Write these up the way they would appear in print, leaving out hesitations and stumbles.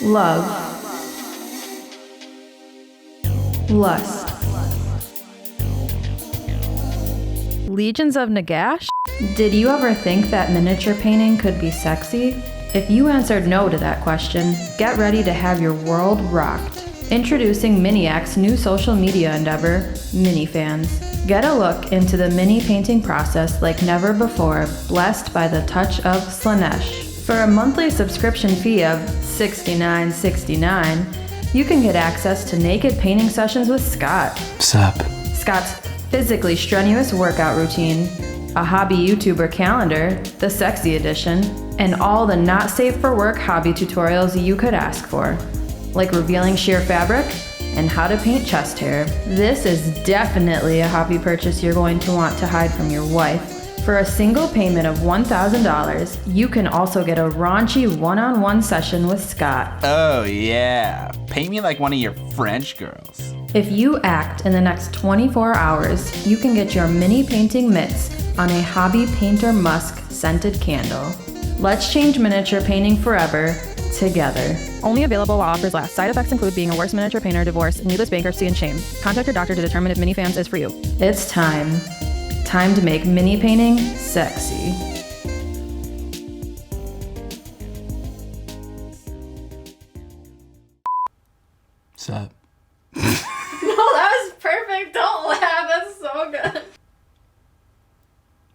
love, lust, Legions of Nagash? Did you ever think that miniature painting could be sexy? If you answered no to that question, get ready to have your world rocked. Introducing Miniac's new social media endeavor, Onlyfans. Get a look into the mini painting process like never before, blessed by the touch of Slanesh. For a monthly subscription fee of $69.69, you can get access to naked painting sessions with Scott. Sup? Scott's physically strenuous workout routine, a hobby YouTuber calendar, the sexy edition, and all the not safe for work hobby tutorials you could ask for, like revealing sheer fabric and how to paint chest hair. This is definitely a hobby purchase you're going to want to hide from your wife. For a single payment of $1,000, you can also get a raunchy one-on-one session with Scott. Oh yeah, paint me like one of your French girls. If you act in the next 24 hours, you can get your mini painting mitts on a Hobby Painter Musk scented candle. Let's change miniature painting forever, together. Only available while offers last. Side effects include being a worse miniature painter, divorce, needless bankruptcy, and shame. Contact your doctor to determine if Minifans is for you. It's time. Time to make mini painting sexy. Sup? No, that was perfect. Don't laugh. That's so good.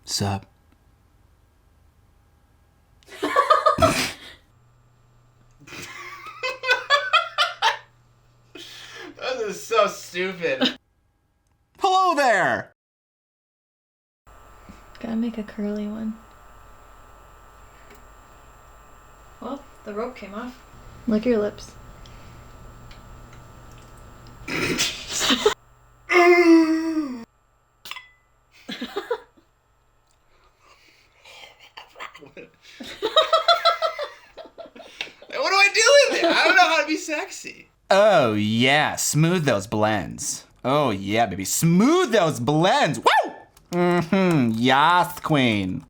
Sup? This is so stupid. Hello there! Gotta make a curly one. Well, the rope came off. Lick your lips. What do I do with it? I don't know how to be sexy. Oh yeah, smooth those blends. Oh yeah, baby, smooth those blends. Woo! Yas, queen.